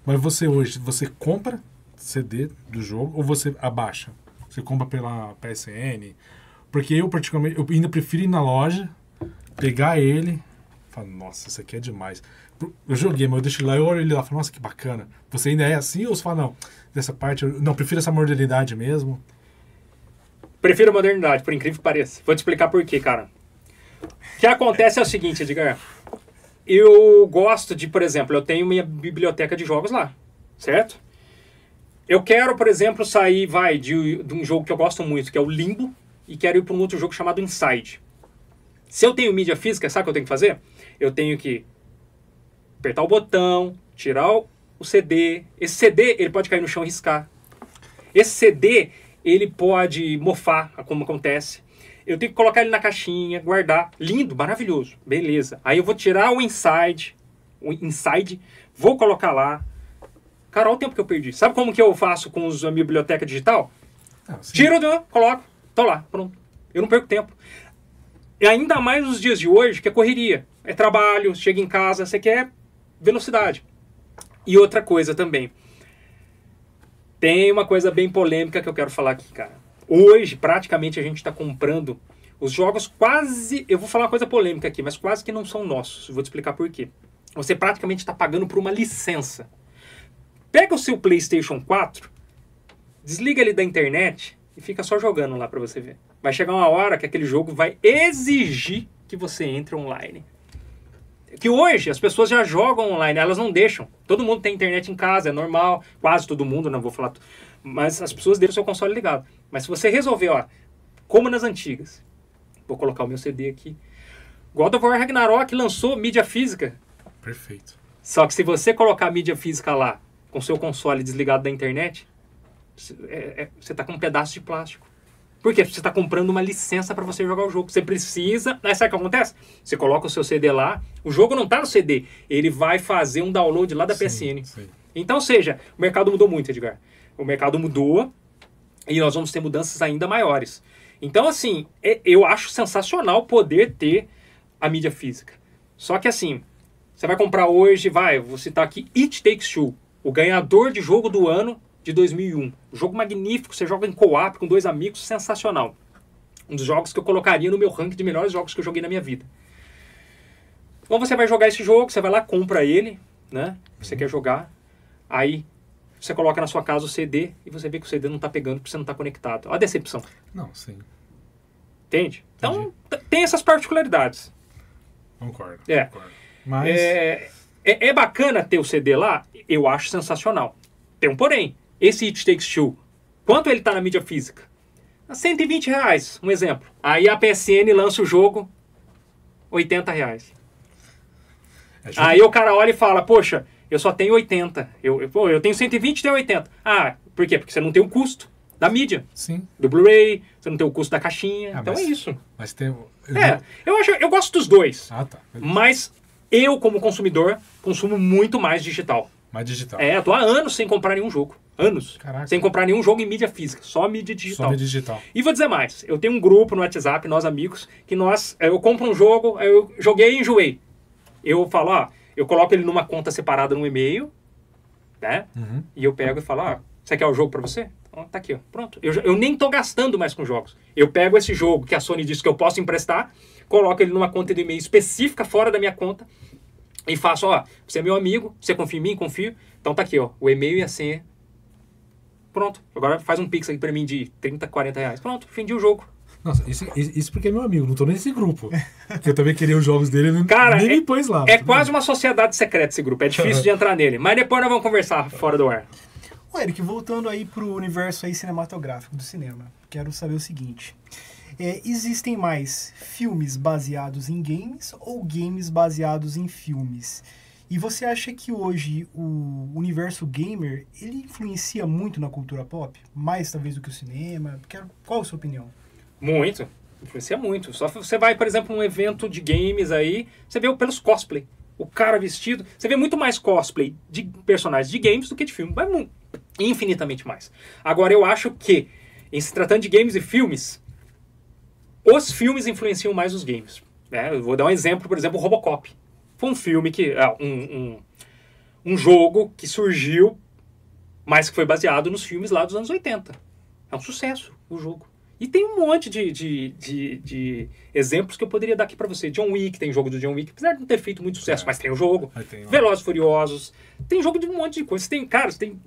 Mas você hoje, você compra CD do jogo ou você abaixa? Você compra pela PSN? Porque eu, particularmente, eu ainda prefiro ir na loja, pegar ele, falar, nossa, isso aqui é demais. Eu joguei, mas eu deixo lá, eu olho ele lá, falo, nossa, que bacana. Você ainda é assim ou você fala, não, dessa parte, não, prefiro essa modernidade mesmo? Prefiro a modernidade, por incrível que pareça. Vou te explicar por quê, cara. O que acontece é o seguinte, Edgar. Eu gosto de, por exemplo, eu tenho minha biblioteca de jogos lá, certo? Eu quero, por exemplo, sair, de um jogo que eu gosto muito, que é o Limbo, e quero ir para um outro jogo chamado Inside. Se eu tenho mídia física, sabe o que eu tenho que fazer? Eu tenho que apertar o botão, tirar o CD. Esse CD, ele pode cair no chão e riscar. Esse CD, ele pode mofar, como acontece. Eu tenho que colocar ele na caixinha, guardar. Lindo, maravilhoso. Beleza. Aí eu vou tirar o Inside, vou colocar lá. Cara, olha o tempo que eu perdi. Sabe como que eu faço com a minha biblioteca digital? Tiro, coloco, tô lá, pronto. Eu não perco tempo. E ainda mais nos dias de hoje, que é correria. É trabalho, chega em casa, você quer velocidade. E outra coisa também. Tem uma coisa bem polêmica que eu quero falar aqui, cara. Hoje, praticamente, a gente está comprando os jogos quase... Eu vou falar uma coisa polêmica aqui, mas quase que não são nossos. Vou te explicar por quê. Você praticamente está pagando por uma licença. Pega o seu PlayStation 4, desliga ele da internet e fica só jogando lá para você ver. Vai chegar uma hora que aquele jogo vai exigir que você entre online. Que hoje as pessoas já jogam online, elas não deixam. Todo mundo tem internet em casa, é normal. Quase todo mundo, não vou falar... Mas as pessoas deixam o seu console ligado. Mas se você resolver, ó, como nas antigas, vou colocar o meu CD aqui. God of War Ragnarok lançou mídia física. Perfeito. Só que se você colocar a mídia física lá, com seu console desligado da internet, você está com um pedaço de plástico. Por quê? Você está comprando uma licença para você jogar o jogo. Você precisa... Aí sabe o que acontece? Você coloca o seu CD lá, o jogo não está no CD, ele vai fazer um download lá da PSN. Sim. Então, ou seja, o mercado mudou muito, Edgar. O mercado mudou e nós vamos ter mudanças ainda maiores. Então, assim, eu acho sensacional poder ter a mídia física. Só que, assim, você vai comprar hoje, vou citar aqui It Takes Two, o ganhador de jogo do ano de 2001. Um jogo magnífico, você joga em co-op com 2 amigos, sensacional. Um dos jogos que eu colocaria no meu ranking de melhores jogos que eu joguei na minha vida. Então você vai jogar esse jogo, você vai lá, compra ele, né? Você quer jogar, aí você coloca na sua casa o CD e você vê que o CD não está pegando porque você não está conectado. Olha a decepção. Não, sim. Entende? Então, tem essas particularidades. Concordo. Concordo. Mas... É bacana ter o CD lá? Eu acho sensacional. Tem um porém. Esse It Takes Two, quanto ele está na mídia física? R$120, um exemplo. Aí a PSN lança o jogo, R$80. Aí o cara olha e fala, poxa, eu só tenho 80. Eu tenho 120 e tenho 80. Ah, por quê? Porque você não tem o custo da mídia. Sim. Do Blu-ray, você não tem o custo da caixinha. Então é isso. Mas tem... Eu gosto dos dois. Ah, tá. Mas eu, como consumidor, consumo muito mais digital. Mais digital. Eu tô há anos sem comprar nenhum jogo. Anos. Caraca. Sem comprar nenhum jogo em mídia física. Só mídia digital. Só mídia digital. E vou dizer mais. Eu tenho um grupo no WhatsApp, nós amigos, que eu compro um jogo, eu joguei e enjoei. Eu falo, eu coloco ele numa conta separada no e-mail, né? Uhum. E eu pego e falo, você quer o jogo pra você? Então, tá aqui, ó. Pronto. Eu nem tô gastando mais com jogos. Eu pego esse jogo que a Sony disse que eu posso emprestar, coloco ele numa conta de e-mail específica fora da minha conta e faço, você é meu amigo, você confia em mim? Confio. Então tá aqui, ó, o e-mail e a senha. Pronto. Agora faz um pix aqui pra mim de 30, 40 reais. Pronto, vendi o jogo. Nossa, isso porque é meu amigo, não tô nesse grupo. Eu também queria os jogos dele, cara, nem me pôs lá. É quase uma sociedade secreta esse grupo, é difícil de entrar nele. Mas depois nós vamos conversar fora do ar. Ô, Eric, voltando aí pro universo aí cinematográfico do cinema, quero saber o seguinte. Existem mais filmes baseados em games ou games baseados em filmes? E você acha que hoje o universo gamer, ele influencia muito na cultura pop? Mais talvez do que o cinema? Qual a sua opinião? Muito. Influencia muito. Só você vai, por exemplo, num evento de games aí, você vê pelos cosplay. O cara vestido... Você vê muito mais cosplay de personagens de games do que de filme. Mas infinitamente mais. Agora, eu acho que, em se tratando de games e filmes, os filmes influenciam mais os games. Eu vou dar um exemplo, por exemplo, o Robocop. Foi um filme que... um jogo que surgiu, mas que foi baseado nos filmes lá dos anos 80. É um sucesso o jogo. E tem um monte de exemplos que eu poderia dar aqui pra você. John Wick, tem jogo do John Wick, apesar de não ter feito muito sucesso, mas tem o jogo. Velozes e Furiosos, tem jogo de um monte de coisa. Tem, cara, tem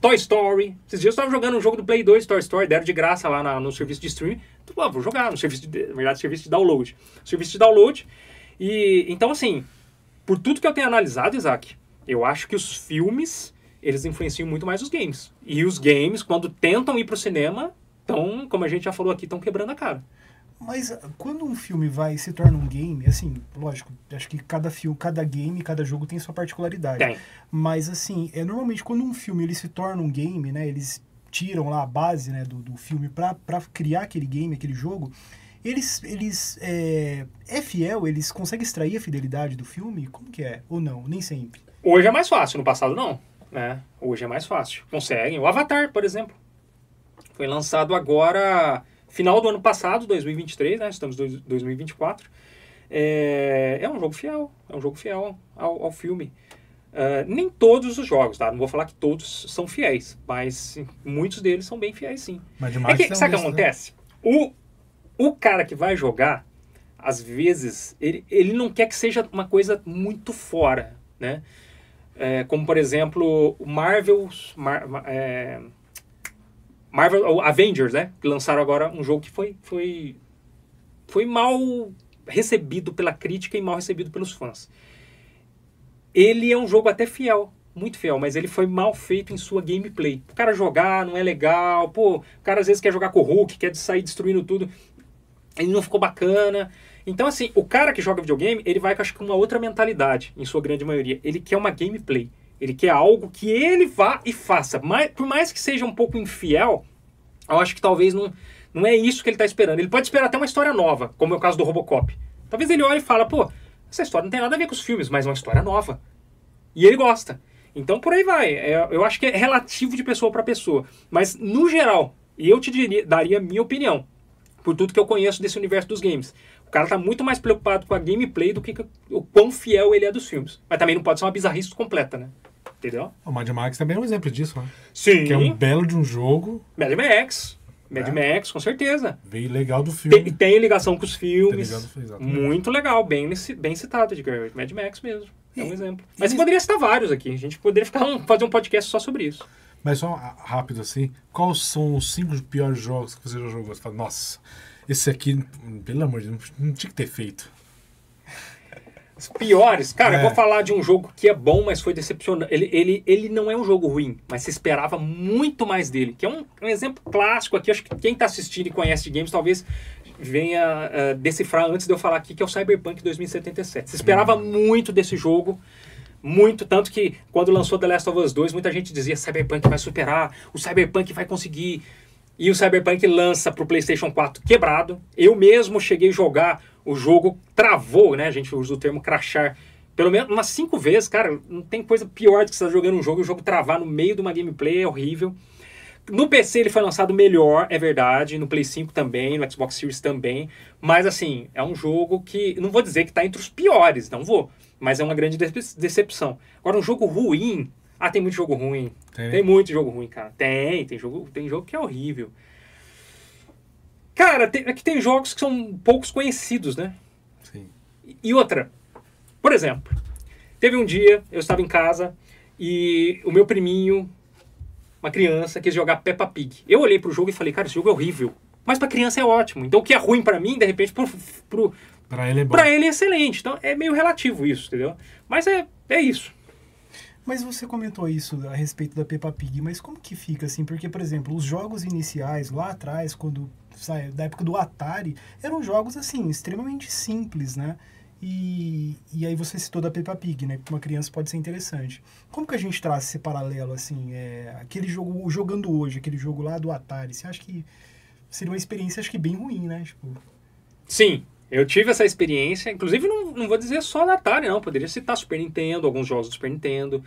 Toy Story. Esses dias eu estava jogando um jogo do Play 2, Toy Story, deram de graça lá no serviço de streaming. Então, vou jogar no serviço na verdade, serviço de download. Serviço de download. E, então, assim, por tudo que eu tenho analisado, Isaac, eu acho que os filmes, eles influenciam muito mais os games. E os games, quando tentam ir pro cinema, estão, como a gente já falou aqui, estão quebrando a cara. Mas quando um filme se torna um game, assim, lógico, acho que cada filme, cada game, cada jogo tem sua particularidade. Tem. Mas assim, normalmente quando um filme ele se torna um game, né, eles tiram lá a base, né, do filme pra criar aquele game, aquele jogo, é fiel, eles conseguem extrair a fidelidade do filme? Como que é? Ou não? Nem sempre. Hoje é mais fácil, no passado não. Né? Hoje é mais fácil. Conseguem. O Avatar, por exemplo. Foi lançado agora, final do ano passado, 2023, né? Estamos em 2024. É um jogo fiel. É um jogo fiel ao filme. Nem todos os jogos, tá? Não vou falar que todos são fiéis, mas muitos deles são bem fiéis, sim. Mas sabe o que acontece? Né? O cara que vai jogar, às vezes, ele não quer que seja uma coisa muito fora, né? Como, por exemplo, o Marvel Avengers, né? Que lançaram agora um jogo que foi mal recebido pela crítica e mal recebido pelos fãs. Ele é um jogo até fiel, muito fiel, mas ele foi mal feito em sua gameplay. O cara jogar não é legal, pô, o cara às vezes quer jogar com o Hulk, quer sair destruindo tudo, ele não ficou bacana. Então, assim, o cara que joga videogame, ele vai, acho que, com uma outra mentalidade, em sua grande maioria. Ele quer uma gameplay. Ele quer algo que ele vá e faça. Mas, por mais que seja um pouco infiel, eu acho que talvez não é isso que ele está esperando. Ele pode esperar até uma história nova, como é o caso do Robocop. Talvez ele olhe e fale, pô, essa história não tem nada a ver com os filmes, mas é uma história nova. E ele gosta. Então, por aí vai. Eu acho que é relativo de pessoa para pessoa. Mas, no geral, eu te daria a minha opinião, por tudo que eu conheço desse universo dos games. O cara tá muito mais preocupado com a gameplay do que o quão fiel ele é dos filmes. Mas também não pode ser uma bizarrice completa, né? Entendeu? O Mad Max também é um exemplo disso, né? Sim. Que é um belo de um jogo. Mad Max, com certeza. Veio legal do filme. Tem ligação com os filmes. Exatamente. Muito legal, bem citado, Edgar. Mad Max mesmo. É um exemplo. Mas você poderia citar vários aqui. A gente poderia fazer um podcast só sobre isso. Mas só rápido assim, quais são os 5 piores jogos que você já jogou? Você fala, nossa, esse aqui, pelo amor de Deus, não tinha que ter feito. Os piores? Cara, eu vou falar de um jogo que é bom, mas foi decepcionante. Ele não é um jogo ruim, mas se esperava muito mais dele. Que é um exemplo clássico aqui. Acho que quem tá assistindo e conhece de games talvez venha decifrar antes de eu falar aqui, que é o Cyberpunk 2077. Se esperava muito desse jogo. Muito, tanto que quando lançou The Last of Us 2, muita gente dizia Cyberpunk vai superar, o Cyberpunk vai conseguir. E o Cyberpunk lança pro PlayStation 4 quebrado. Eu mesmo cheguei a jogar, o jogo travou, né? A gente usa o termo crashar. Pelo menos umas 5 vezes, cara, não tem coisa pior do que você estar jogando um jogo e o jogo travar no meio de uma gameplay, é horrível. No PC ele foi lançado melhor, é verdade, no Play 5 também, no Xbox Series também. Mas assim, é um jogo que, não vou dizer que tá entre os piores, não vou. Mas é uma grande decepção. Agora, um jogo ruim... tem muito jogo ruim. Tem muito jogo ruim, cara. Tem jogo que é horrível. Cara, tem jogos que são poucos conhecidos, né? Sim. E outra, por exemplo, teve um dia, eu estava em casa e o meu priminho, uma criança, quis jogar Peppa Pig. Eu olhei pro jogo e falei, cara, esse jogo é horrível. Mas pra criança é ótimo. Então o que é ruim pra mim, de repente, Pra ele é bom. Pra ele é excelente. Então é meio relativo isso, entendeu? Mas é isso. Mas você comentou isso a respeito da Peppa Pig, mas como que fica assim? Porque, por exemplo, os jogos iniciais, lá atrás, da época do Atari, eram jogos, assim, extremamente simples, né? E aí você citou da Peppa Pig, né? Que uma criança pode ser interessante. Como que a gente traz esse paralelo, assim? Aquele jogo, jogando hoje, aquele jogo lá do Atari, você acha que seria uma experiência, acho que bem ruim, né? Sim. Eu tive essa experiência, inclusive não vou dizer só da Atari, não. Poderia citar Super Nintendo, alguns jogos do Super Nintendo.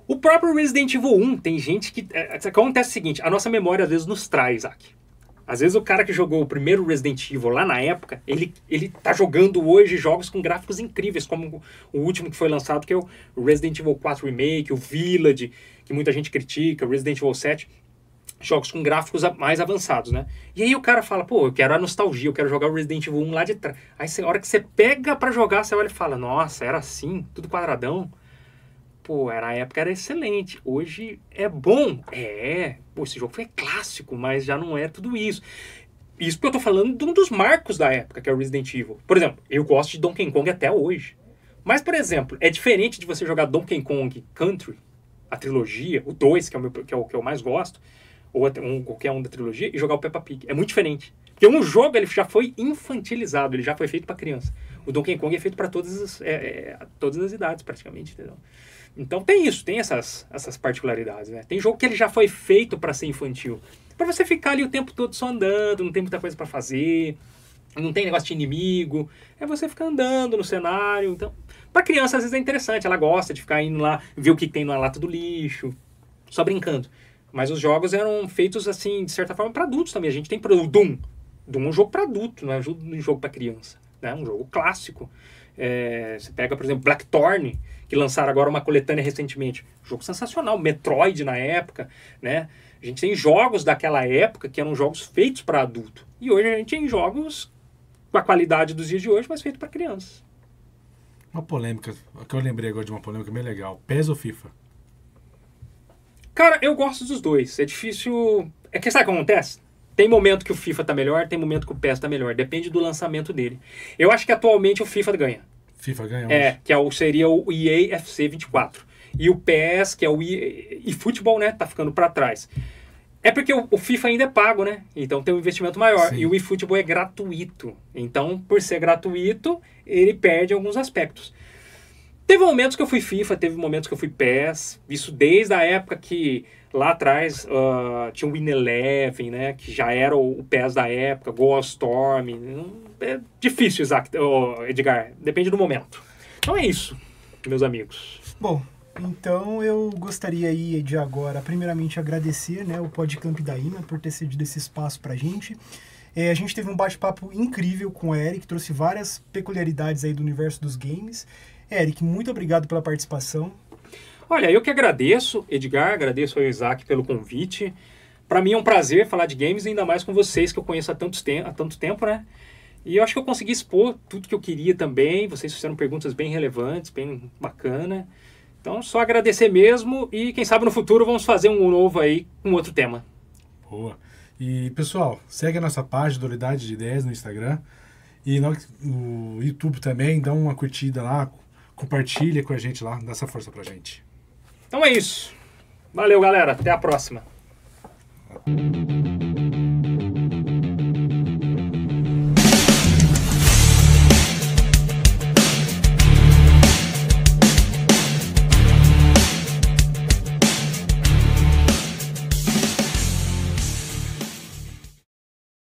O próprio Resident Evil 1, tem gente que... acontece o seguinte, a nossa memória às vezes nos traz, Isaac. Às vezes o cara que jogou o primeiro Resident Evil lá na época, ele tá jogando hoje jogos com gráficos incríveis, como o último que foi lançado, que é o Resident Evil 4 Remake, o Village, que muita gente critica, o Resident Evil 7, jogos com gráficos mais avançados, né? E aí o cara fala, pô, eu quero a nostalgia, eu quero jogar o Resident Evil 1 lá de trás. Aí a hora que você pega pra jogar, você olha e fala, nossa, era assim, tudo quadradão. Pô, na época era excelente. Hoje é bom. Pô, esse jogo foi clássico, mas já não é tudo isso. Isso porque eu tô falando de um dos marcos da época, que é o Resident Evil. Por exemplo, eu gosto de Donkey Kong até hoje. Mas, por exemplo, é diferente de você jogar Donkey Kong Country, a trilogia, o 2, que é o que eu mais gosto, ou qualquer um da trilogia, e jogar o Peppa Pig. É muito diferente. Porque um jogo ele já foi infantilizado, ele já foi feito para criança. O Donkey Kong é feito para todas as idades, praticamente, entendeu? Então tem isso, tem essas particularidades, né? Tem jogo que ele já foi feito para ser infantil. Para você ficar ali o tempo todo só andando, não tem muita coisa para fazer, não tem negócio de inimigo, é você ficar andando no cenário. Então, para criança às vezes é interessante, ela gosta de ficar indo lá, ver o que tem na lata do lixo, só brincando. Mas os jogos eram feitos assim, de certa forma, para adultos também. A gente tem o Doom. Doom é um jogo para adulto, não é um jogo para criança, né? Um jogo clássico. Você pega, por exemplo, Blackthorn, que lançaram agora uma coletânea recentemente. Jogo sensacional. Metroid na época, né? A gente tem jogos daquela época que eram jogos feitos para adulto. E hoje a gente tem jogos com a qualidade dos dias de hoje, mas feitos para crianças. Uma polêmica, que eu lembrei agora de uma polêmica bem legal. PES ou FIFA? Cara, eu gosto dos dois. É difícil... É que sabe o que acontece? Tem momento que o FIFA tá melhor, tem momento que o PES tá melhor. Depende do lançamento dele. Eu acho que atualmente o FIFA ganha. FIFA ganha hoje. Que seria o EA FC 24. E o PES, que é o eFootball, né? Tá ficando pra trás. É porque o FIFA ainda é pago, né? Então tem um investimento maior. Sim. E o eFootball é gratuito. Então, por ser gratuito, ele perde alguns aspectos. Teve momentos que eu fui FIFA, teve momentos que eu fui PES. Isso desde a época que... Lá atrás tinha o Win Eleven, né? Que já era o PES da época, Goalstorm. É difícil, Edgar. Depende do momento. Então é isso, meus amigos. Bom, então eu gostaria aí de agora, primeiramente, agradecer, né, o Podcamp da IMA por ter cedido esse espaço pra gente. A gente teve um bate-papo incrível com o Eric, trouxe várias peculiaridades aí do universo dos games. Eric, muito obrigado pela participação. Olha, eu que agradeço, Edgar, agradeço ao Isaac pelo convite. Para mim é um prazer falar de games, ainda mais com vocês que eu conheço há tanto tempo, né? E eu acho que eu consegui expor tudo que eu queria também. Vocês fizeram perguntas bem relevantes, bem bacana. Então, só agradecer mesmo e quem sabe no futuro vamos fazer um novo aí com outro tema. Boa. E, pessoal, segue a nossa página Dualidade de Ideias no Instagram. E no YouTube também, dá uma curtida lá, compartilha com a gente lá, dá essa força pra gente. Então é isso. Valeu, galera. Até a próxima.